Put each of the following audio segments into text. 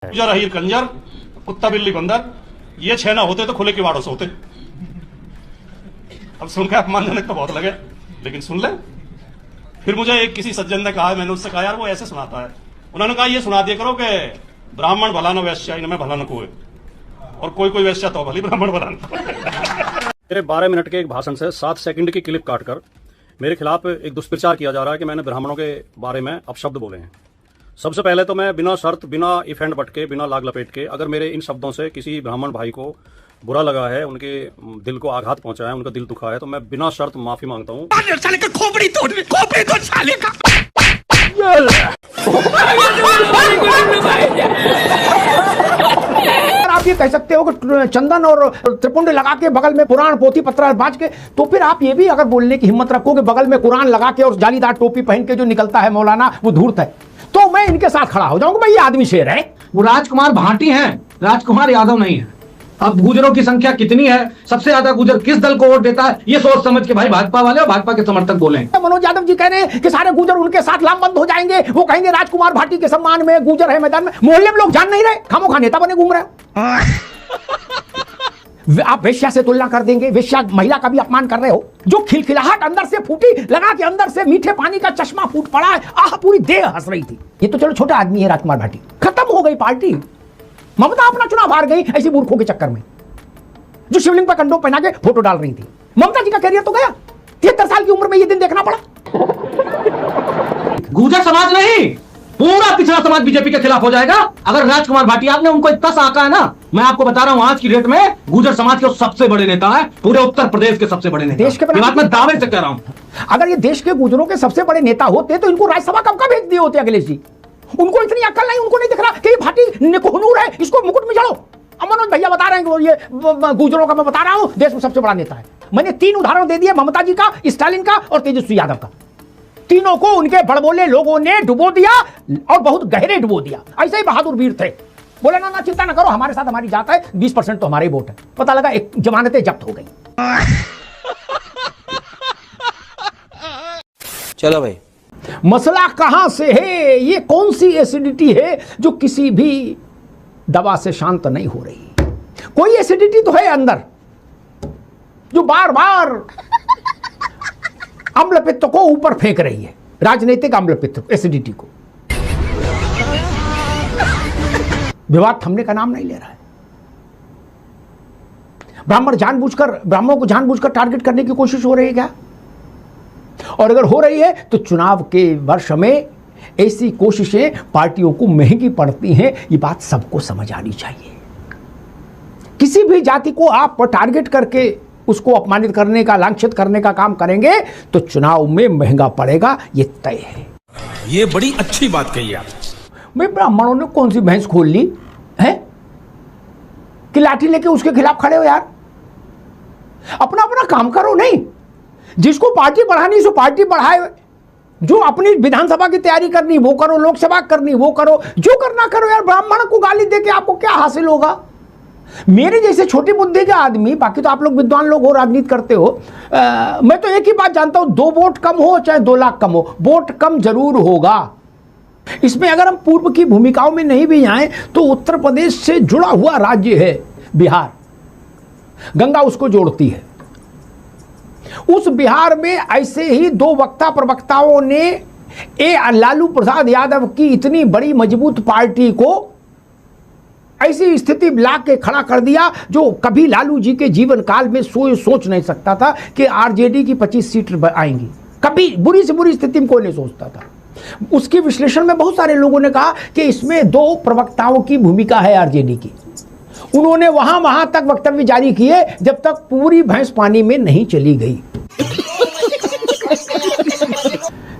जरा हीर कंजर, कुत्ता बिल्ली बंदर, ये छह ना होते तो खुले किवाड़ों से होते। अब सुन के अपमानजनक तो बहुत लगे, लेकिन सुन ले। फिर मुझे एक किसी सज्जन ने कहा, मैंने उससे कहा यार वो ऐसे सुनाता है। उन्होंने कहा ये सुना दिया करो कि ब्राह्मण भला न वैश्या इनमें भला न कोई, और कोई कोई वैश्या तो भली ब्राह्मण भला न। मेरे 12 मिनट के एक भाषण से 7 सेकंड की क्लिप काटकर मेरे खिलाफ एक दुष्प्रचार किया जा रहा है कि मैंने ब्राह्मणों के बारे में अपशब्द बोले हैं। सबसे पहले तो मैं बिना शर्त, बिना इफ एंड बट के, बिना लाग लपेट के, अगर मेरे इन शब्दों से किसी ब्राह्मण भाई को बुरा लगा है, उनके दिल को आघात पहुंचा है, उनका दिल दुखा है, तो मैं बिना शर्त माफी मांगता हूं। आप ये कह सकते हो कि चंदन और त्रिपुंड लगा के बगल में पुराण पोथी पत्र बांच के, तो फिर आप ये भी अगर बोलने की हिम्मत रखो कि बगल में कुरान लगा के और जालीदार टोपी पहन के जो निकलता है मौलाना वो धूर्त है, तो मैं इनके साथ खड़ा हो जाऊंगा। भाई ये आदमी शेर है। वो राजकुमार भाटी हैं, राजकुमार यादव नहीं है। अब गुजरों की संख्या कितनी है, सबसे ज्यादा गुजर किस दल को वोट देता है, ये सोच समझ के भाई भाजपा वाले और भाजपा के समर्थक बोले। मनोज यादव जी कह रहे हैं कि सारे गुजर उनके साथ लामबंद हो जाएंगे। वो कहेंगे राजकुमार भाटी के सम्मान में गुजर है मैदान में। मोहल्ले में लोग जान नहीं रहे, खामोखा नेता बने घूम रहे हो। आप वेश्या से तुलना कर देंगे, वेश्या महिला का भी अपमान कर रहे हो। जो खिलखिलाहट अंदर से फूटी, लगा के अंदर से मीठे पानी का चश्मा फूट पड़ा है। आह, पूरी देह हंस रही थी। ये तो चलो छोटा आदमी है राजकुमार भाटी, खत्म हो गई पार्टी। ममता अपना चुनाव हार गई ऐसी मूर्खों के चक्कर में, जो शिवलिंग पर कंडोम पहना के फोटो डाल रही थी। ममता जी का कैरियर तो गया। 73 साल की उम्र में ये दिन देखना पड़ा। गुजर समाज नहीं, पूरा पिछड़ा समाज बीजेपी के खिलाफ हो जाएगा अगर राजकुमार भाटिया ने उनको इतना आका है ना। मैं आपको बता रहा हूं, आज की डेट में गुजर समाज के सबसे बड़े नेता है, पूरे उत्तर प्रदेश के सबसे बड़े नेता। देश के बात मैं दावे से कह रहा हूं। अगर ये देश के गुजरों के सबसे बड़े नेता होते तो इनको राज्यसभा कब का भेज दिए होते अखिलेश जी। उनको इतनी अक्ल नहीं, उनको नहीं दिख रहा कि ये भाटी कोहनूर है, इसको मुकुट में जड़ो। मनोज भैया बता रहे हैं कि ये गुजरों का मैं बता रहा हूं देश में सबसे बड़ा नेता है। मैंने 3 उदाहरण दे दिए, ममता जी का, स्टालिन का और तेजस्वी यादव का। तीनों को उनके बड़बोले लोगों ने डुबो दिया और बहुत गहरे डुबो दिया। ऐसे ही बहादुर वीर थे, बोले ना चिंता ना करो, हमारे साथ हमारी जात है, 20% तो हमारे वोट है। पता लगा एक जमानतें जब्त हो गई। चलो भाई, मसला कहां से है, ये कौन सी एसिडिटी है जो किसी भी दवा से शांत नहीं हो रही। कोई एसिडिटी तो है अंदर जो बार बार अम्लपित्त को ऊपर फेंक रही है, राजनीतिक अम्लपित्त एसिडिटी को। विवाद थमने का नाम नहीं ले रहा है। ब्राह्मणों को जानबूझकर टारगेट करने की कोशिश हो रही है क्या? और अगर हो रही है तो चुनाव के वर्ष में ऐसी कोशिशें पार्टियों को महंगी पड़ती हैं। ये बात सबको समझ आनी चाहिए। किसी भी जाति को आप टारगेट करके उसको अपमानित करने का, लांछित करने का काम करेंगे तो चुनाव में महंगा पड़ेगा, ये तय है। ये बड़ी अच्छी बात कही आप। भाई ब्राह्मणों ने कौन सी भैंस खोल ली है कि लाठी लेके उसके खिलाफ खड़े हो यार? अपना अपना काम करो। नहीं, जिसको पार्टी बढ़ानी सो पार्टी बढ़ाए, जो अपनी विधानसभा की तैयारी करनी वो करो, लोकसभा करनी वो करो, जो करना करो यार। ब्राह्मण को गाली देके आपको क्या हासिल होगा? मेरे जैसे छोटी बुद्धि के आदमी, बाकी तो आप लोग विद्वान लोग हो, राजनीति करते हो, मैं तो एक ही बात जानता हूं, 2 वोट कम हो चाहे 2 लाख कम हो, वोट कम जरूर होगा। इसमें अगर हम पूर्व की भूमिकाओं में नहीं भी आए तो उत्तर प्रदेश से जुड़ा हुआ राज्य है बिहार, गंगा उसको जोड़ती है। उस बिहार में ऐसे ही 2 वक्ता प्रवक्ताओं ने लालू प्रसाद यादव की इतनी बड़ी मजबूत पार्टी को ऐसी स्थिति ला के खड़ा कर दिया जो कभी लालू जी के जीवन काल में सोच नहीं सकता था कि आरजेडी की 25 सीट आएंगी। कभी बुरी से बुरी स्थिति में कोई नहीं सोचता था। उसके विश्लेषण में बहुत सारे लोगों ने कहा कि इसमें 2 प्रवक्ताओं की भूमिका है आरजेडी की। उन्होंने वहां तक वक्तव्य जारी किए जब तक पूरी भैंस पानी में नहीं चली गई।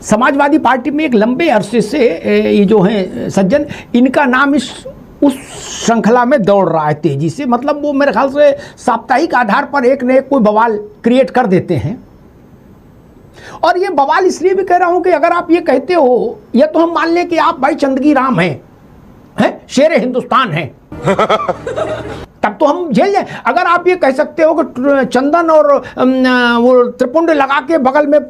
समाजवादी पार्टी में एक लंबे अरसे से ये जो है सज्जन, इनका नाम उस श्रृंखला में दौड़ रहा है तेजी से। मतलब वो मेरे ख्याल से साप्ताहिक आधार पर एक न एक कोई बवाल क्रिएट कर देते हैं। और ये बवाल इसलिए भी कह रहा हूं कि अगर आप ये कहते हो, या तो हम मान लें कि आप भाई चंदगी राम हैं, शेर हिंदुस्तान हैं, तब तो हम झेल जाए। अगर आप ये कह सकते हो कि चंदन और वो त्रिपुंड लगा के बगल में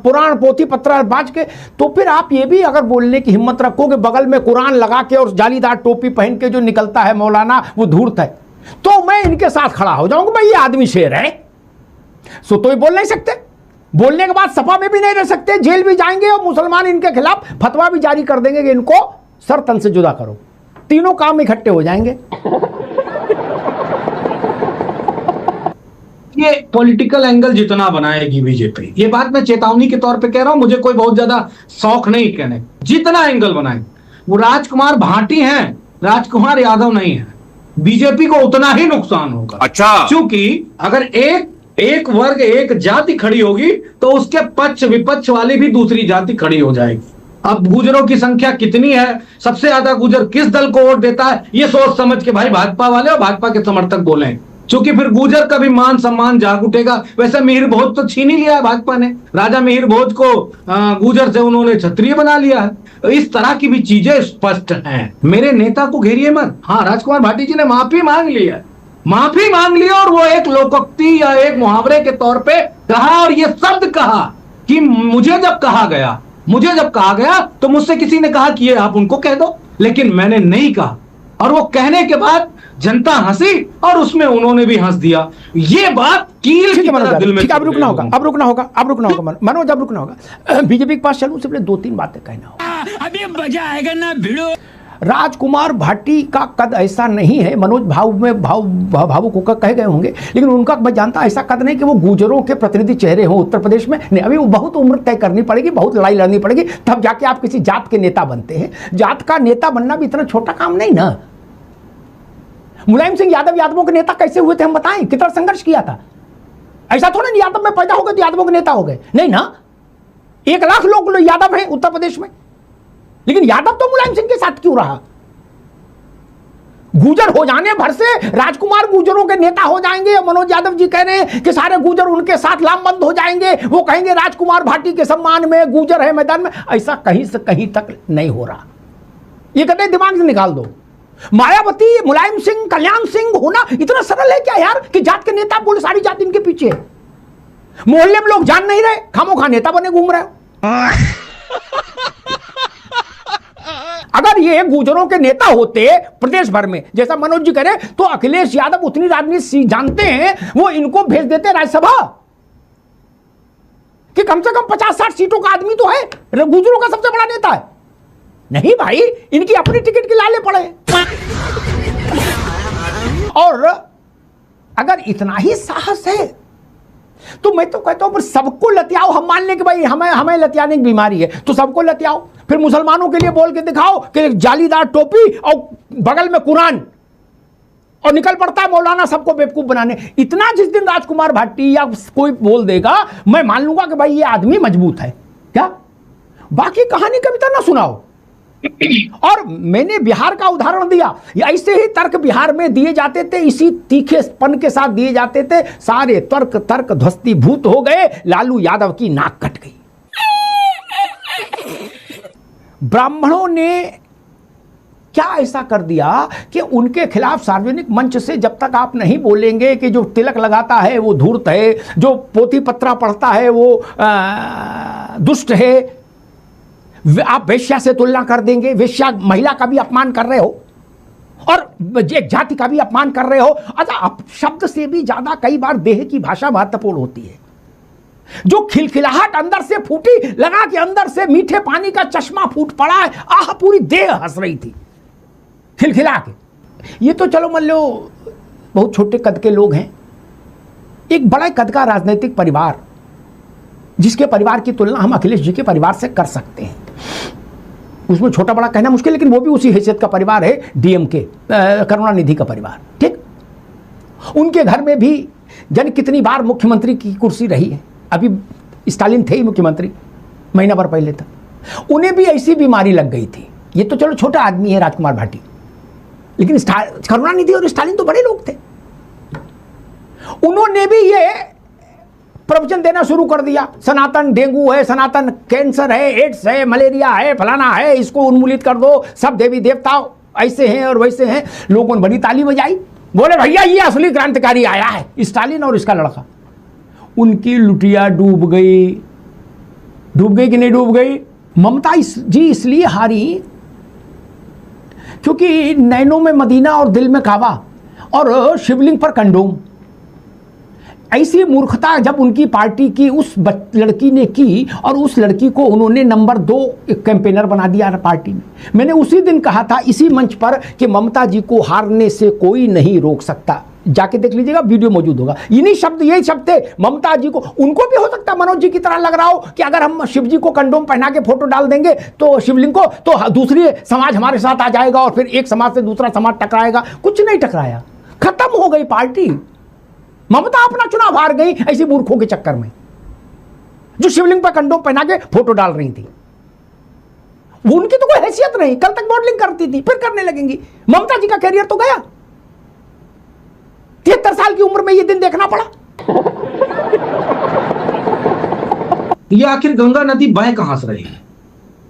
पुराण पोथी पत्र बाज के, तो फिर आप ये भी अगर बोलने की हिम्मत रखो कि बगल में कुरान लगा के और जालीदार टोपी पहन के जो निकलता है मौलाना वो धूर्त है, तो मैं इनके साथ खड़ा हो जाऊंगा, भाई ये आदमी शेर है। सो तो ये बोल नहीं सकते, बोलने के बाद सपा में भी नहीं रह सकते, जेल भी जाएंगे और मुसलमान इनके खिलाफ फतवा भी जारी कर देंगे कि इनको सर तन से जुदा करो। तीनों काम इकट्ठे हो जाएंगे। ये पॉलिटिकल एंगल जितना बनाएगी बीजेपी, ये बात मैं चेतावनी के तौर पे कह रहा हूं, मुझे कोई बहुत ज्यादा शौक नहीं कहने, जितना एंगल बनाएगी, वो राजकुमार भाटी हैं, राजकुमार यादव नहीं है, बीजेपी को उतना ही नुकसान होगा। अच्छा, क्योंकि अगर एक वर्ग एक जाति खड़ी होगी तो उसके पक्ष विपक्ष वाली भी दूसरी जाति खड़ी हो जाएगी। अब गुजरों की संख्या कितनी है, सबसे ज्यादा गुजर किस दल को वोट देता है, ये सोच समझ के भाई भाजपा वाले और भाजपा के समर्थक बोलें, क्योंकि फिर गुजर का भी मान सम्मान जाग उठेगा। वैसे मिहिर भोज तो छीन ही लिया है भाजपा ने, राजा मिहिर भोज को गुजर से उन्होंने क्षत्रिय बना लिया है। इस तरह की भी चीजें स्पष्ट हैं। मेरे नेता को घेरिए मत। हाँ, राजकुमार भाटी जी ने माफी मांग ली है, माफी मांग ली, और वो एक लोकोक्ति या एक मुहावरे के तौर पे कहा, और ये शब्द कहा कि मुझे जब कहा गया तो मुझसे किसी ने कहा कि ये आप उनको कह दो, लेकिन मैंने नहीं कहा। और वो कहने के बाद जनता हंसी और उसमें उन्होंने भी हंस दिया। ये बात कील की तरह दिल में। अब रुकना होगा मनोज, अब रुकना होगा। बीजेपी के पास चलूं, सिर्फ 2-3 बातें कहना होगा। अभी मजा आएगा ना भिड़ो। राजकुमार भाटी का कद ऐसा नहीं है, मनोज भावुक होकर कह गए होंगे, लेकिन उनका मैं जानता ऐसा कद नहीं कि वो गुजरों के प्रतिनिधि चेहरे हों उत्तर प्रदेश में। नहीं, अभी वो बहुत उम्र तय करनी पड़ेगी, बहुत लड़ाई लड़नी पड़ेगी, तब जाके आप किसी जात के नेता बनते हैं। जात का नेता बनना भी इतना छोटा काम नहीं ना। मुलायम सिंह यादवों के नेता कैसे हुए थे हम बताएं, कितना संघर्ष किया था। ऐसा थोड़ा नहीं यादव में पैदा हो गए तो यादवों के नेता हो गए, नहीं ना। 1 लाख लोग यादव हैं उत्तर प्रदेश में, लेकिन यादव तो मुलायम सिंह के साथ क्यों रहा? गुजर हो जाने भर से राजकुमार गुजरों के नेता हो जाएंगे। मनोज यादव जी कह रहे हैं कि सारे गुजर उनके साथ लामबंद हो जाएंगे, वो कहेंगे राजकुमार भाटी के सम्मान में गुजर है मैदान में। ऐसा कहीं से कहीं तक नहीं हो रहा, ये कहते दिमाग से निकाल दो। मायावती, मुलायम सिंह, कल्याण सिंह होना इतना सरल है क्या यार कि जात के नेता बोले सारी जात इनके पीछे है। मोहल्ले में लोग जान नहीं रहे, खामोखा नेता बने घूम रहे हो। अगर ये गुजरों के नेता होते प्रदेश भर में, जैसा मनोज जी कह रहे, तो अखिलेश यादव उतनी राजनीति जानते हैं, वो इनको भेज देते राज्यसभा कि कम से कम 50-60 सीटों का आदमी तो है, गुजरों का सबसे बड़ा नेता है। नहीं भाई, इनकी अपनी टिकट के लाले पड़े। और अगर इतना ही साहस है तो मैं तो कहता हूं, पर सबको लतियाओ। हम मान लें कि भाई हमें लतियाने की बीमारी है, तो सबको लतियाओ, फिर मुसलमानों के लिए बोल के दिखाओ कि जालीदार टोपी और बगल में कुरान, और निकल पड़ता है मौलाना सबको बेवकूफ बनाने। इतना जिस दिन राजकुमार भाटी या कोई बोल देगा, मैं मान लूंगा कि भाई ये आदमी मजबूत है। क्या बाकी कहानी कविता ना सुनाओ। और मैंने बिहार का उदाहरण दिया, ऐसे ही तर्क बिहार में दिए जाते थे, इसी तीखेपन के साथ दिए जाते थे। सारे तर्क ध्वस्तीभूत हो गए, लालू यादव की नाक कट गई। ब्राह्मणों ने क्या ऐसा कर दिया कि उनके खिलाफ सार्वजनिक मंच से जब तक आप नहीं बोलेंगे कि जो तिलक लगाता है वो धूर्त है, जो पोथी पत्रा पढ़ता है वो दुष्ट है, आप वेश्या से तुलना कर देंगे। वेश्या महिला का भी अपमान कर रहे हो और एक जाति का भी अपमान कर रहे हो। अच्छा, शब्द से भी ज्यादा कई बार देह की भाषा महत्वपूर्ण होती है। जो खिलखिलाहट अंदर से फूटी, लगा कि अंदर से मीठे पानी का चश्मा फूट पड़ा है। आह, पूरी देह हंस रही थी खिलखिला के। ये तो चलो मान लो बहुत छोटे कद के लोग हैं। एक बड़ा कद का राजनीतिक परिवार, जिसके परिवार की तुलना हम अखिलेश जी के परिवार से कर सकते हैं, उसमें छोटा बड़ा कहना मुश्किल, लेकिन वो भी उसी हैसियत का परिवार है, डीएमके करुणानिधि का परिवार। ठीक, उनके घर में भी जन कितनी बार मुख्यमंत्री की कुर्सी रही है। अभी स्टालिन थे ही मुख्यमंत्री महीना भर पहले तक, उन्हें भी ऐसी बीमारी लग गई थी। ये तो चलो छोटा आदमी है राजकुमार भाटी, लेकिन करुणानिधि और स्टालिन तो बड़े लोग थे। उन्होंने भी ये प्रवचन देना शुरू कर दिया, सनातन डेंगू है, सनातन कैंसर है, एड्स है, मलेरिया है, फलाना है, इसको उन्मूलित कर दो, सब देवी देवता ऐसे हैं और वैसे हैं। लोगों ने बड़ी ताली बजाई, बोले भैया ये असली क्रांतिकारी आया है, स्टालिन और इसका लड़का। उनकी लुटिया डूब गई कि नहीं डूब गई? ममता जी इसलिए हारी क्योंकि नैनों में मदीना और दिल में काबा और शिवलिंग पर कंडोम। ऐसी मूर्खता जब उनकी पार्टी की उस लड़की ने की और उस लड़की को उन्होंने नंबर 2 कैंपेनर बना दिया पार्टी में। मैंने उसी दिन कहा था इसी मंच पर कि ममता जी को हारने से कोई नहीं रोक सकता। जाके देख लीजिएगा, वीडियो मौजूद होगा। इन्हीं शब्द, यही शब्द थे ममता जी को। उनको भी हो सकता है मनोज जी की तरह लग रहा हो कि अगर हम शिव जी को कंडोम पहना के फोटो डाल देंगे तो शिवलिंग को, तो दूसरी समाज हमारे साथ आ जाएगा और फिर एक समाज से दूसरा समाज टकराएगा। कुछ नहीं टकराया, खत्म हो गई पार्टी। ममता अपना चुनाव हार गई ऐसी मूर्खों के चक्कर में जो शिवलिंग पर कंडोम पहना के फोटो डाल रही थी। वो उनकी तो कोई हैसियत नहीं, कल तक मॉडलिंग करती थी, फिर करने लगेंगी। ममता जी का कैरियर तो गया। 73 साल की उम्र में ये दिन देखना पड़ा। ये आखिर गंगा नदी बह कहां से रही?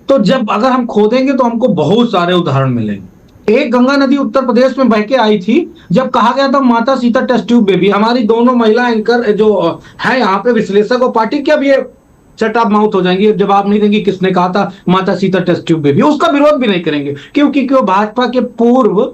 तो जब अगर हम खोदेंगे तो हमको बहुत सारे उदाहरण मिलेंगे। एक गंगा नदी उत्तर प्रदेश में बह के आई थी जब कहा गया था माता सीता टेस्ट ट्यूब बेबी। हमारी दोनों महिला एंकर जो है यहाँ पे विश्लेषक और पार्टी के, अब ये शट अप माउथ हो जाएंगी, जवाब नहीं देंगी किसने कहा था माता सीता टेस्ट ट्यूब बेबी। उसका विरोध भी नहीं करेंगे क्योंकि वो भाजपा के पूर्व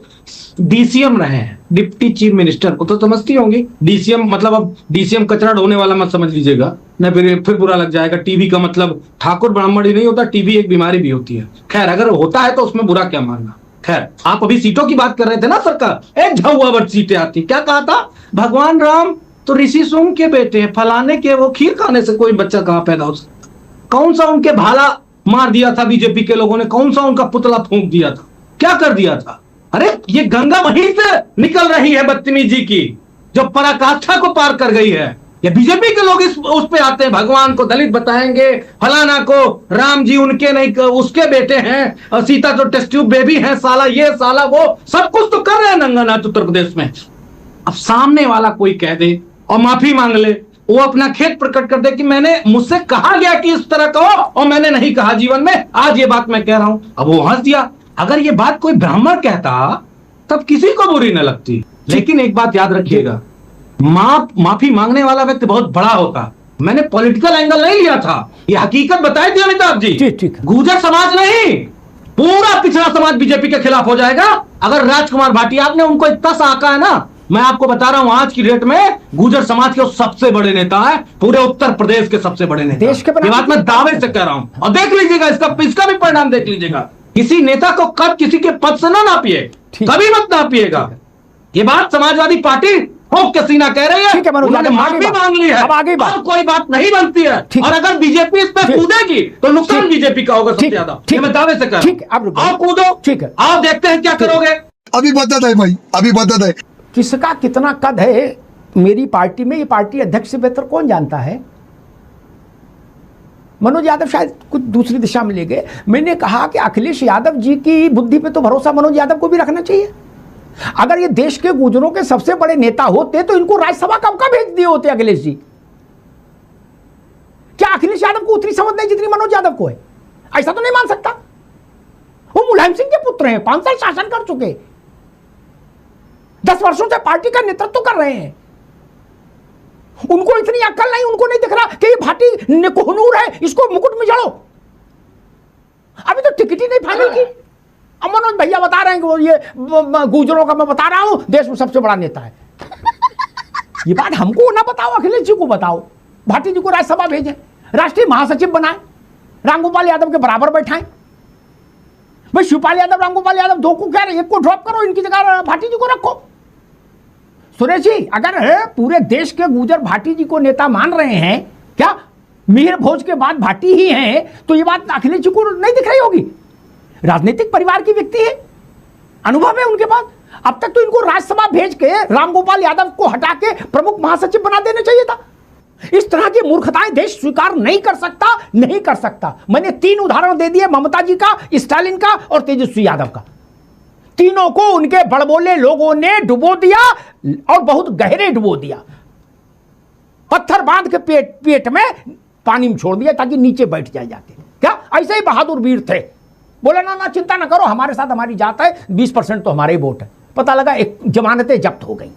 डीसीएम रहे हैं, डिप्टी चीफ मिनिस्टर को तो समझती होंगी। डीसीएम मतलब, अब डीसीएम कचरा ढोने वाला मत समझ लीजिएगा, न फिर बुरा लग जाएगा। टीबी का मतलब ठाकुर ब्राह्मण ही नहीं होता, टीबी एक बीमारी भी होती है। खैर अगर होता है तो उसमें बुरा क्या मानना। खैर आप अभी सीटों की बात कर रहे थे ना सरकार, एक झाउआवट सीटें आती। क्या कहा था? भगवान राम तो ऋषि सुंग के बेटे हैं, फलाने के, वो खीर खाने से कोई बच्चा कहां पैदा हो सकता? कौन सा उनके भाला मार दिया था बीजेपी के लोगों ने? कौन सा उनका पुतला फूंक दिया था? क्या कर दिया था? अरे ये गंगा वहीं से निकल रही है बदतमीजी की, जो पराकाष्ठा को पार कर गई है। ये बीजेपी के लोग उस पे आते हैं, भगवान को दलित बताएंगे, फलाना को राम जी उनके नहीं उसके बेटे हैं, और सीता तो टेस्ट ट्यूब बेबी है, साला ये साला वो, सब कुछ तो कर रहे हैं नंगानाथ उत्तर प्रदेश में। अब सामने वाला कोई कह दे और माफी मांग ले, वो अपना खेद प्रकट कर दे कि मैंने, मुझसे कहा गया कि इस तरह कहो और मैंने नहीं कहा जीवन में, आज ये बात मैं कह रहा हूं। अब वो हंस दिया। अगर ये बात कोई ब्राह्मण कहता तब किसी को बुरी न लगती। लेकिन एक बात याद रखिएगा, माफी मांगने वाला व्यक्ति बहुत बड़ा होता। मैंने पॉलिटिकल एंगल नहीं लिया था, ये हकीकत बताई थी अमिताभ जी। गुर्जर समाज नहीं, पूरा पिछड़ा समाज बीजेपी के खिलाफ हो जाएगा अगर राजकुमार भाटिया ने उनको इतना सा आका है ना। मैं आपको बता रहा हूं आज की डेट में गुर्जर समाज के सबसे बड़े नेता है, पूरे उत्तर प्रदेश के सबसे बड़े नेता। देश के ये बात मैं दावे से कह रहा हूं और देख लीजिएगा, इसका भी परिणाम देख लीजिएगा। किसी नेता को कब किसी के पद से ना नापिए, कभी मत नापिएगा। ये बात समाजवादी पार्टी ठोक के सीना कह रही है। उन्होंने माफी मांग ली है, अब कोई बात नहीं बनती है। और अगर बीजेपी इस पर कूदेगी तो नुकसान बीजेपी का होगा सबसे ज्यादा, ये मैं दावे से कह रहा हूं। आप कूदो, ठीक है, आप देखते हैं क्या करोगे। अभी बता दे भाई, अभी बता दे किसका कितना कद है मेरी पार्टी में। ये पार्टी अध्यक्ष से बेहतर कौन जानता है। मनोज यादव शायद कुछ दूसरी दिशा में ले गए। मैंने कहा कि अखिलेश यादव जी की बुद्धि पे तो भरोसा मनोज यादव को भी रखना चाहिए। अगर ये देश के गुजरों के सबसे बड़े नेता होते तो इनको राज्यसभा कब का भेज दिए होते अखिलेश जी। क्या अखिलेश यादव को उतनी समझ नहीं जितनी मनोज यादव को है? ऐसा तो नहीं मान सकता। वो मुलायम सिंह के पुत्र हैं, 5 साल शासन कर चुके, 10 वर्षों से पार्टी का नेतृत्व कर रहे हैं। उनको इतनी अक्ल नहीं, उनको नहीं दिख रहा कि ये भाटी कोहनूर है, इसको मुकुट में जड़ो। अभी तो टिकट ही नहीं फाइनल की। अब मनोज भैया बता रहे हैं कि वो ये गुजरों का, मैं बता रहा हूं देश में सबसे बड़ा नेता है। ये बात हमको ना बताओ, अखिलेश जी को बताओ। भाटी जी को राज्यसभा भेजें, राष्ट्रीय महासचिव बनाए, रामगोपाल यादव के बराबर बैठाएं। भाई शिवपाल यादव, रामगोपाल यादव, 2 को क्या, 1 को ड्रॉप करो, इनकी जगह भाटी जी को रखो। सुरेश जी, अगर पूरे देश के गुजर भाटी जी को नेता मान रहे हैं, क्या मिहिर भोज के बाद भाटी ही हैं, तो ये बात अखिलेश जी को नहीं दिख रही होगी। राजनीतिक परिवार की व्यक्ति है, अनुभव है उनके पास। अब तक तो इनको राज्यसभा भेज के रामगोपाल यादव को हटा के प्रमुख महासचिव बना देना चाहिए था। इस तरह की मूर्खताएं देश स्वीकार नहीं कर सकता, नहीं कर सकता। मैंने 3 उदाहरण दे दिए, ममता जी का, स्टालिन का और तेजस्वी यादव का। तीनों को उनके बड़बोले लोगों ने डुबो दिया और बहुत गहरे डुबो दिया। पत्थर बांध के पेट में पानी में छोड़ दिया ताकि नीचे बैठ जाए जाके। क्या ऐसे ही बहादुर वीर थे। बोला ना ना चिंता ना करो, हमारे साथ हमारी जात है, 20% तो हमारे ही वोट है। पता लगा एक जमानतें जब्त हो गई।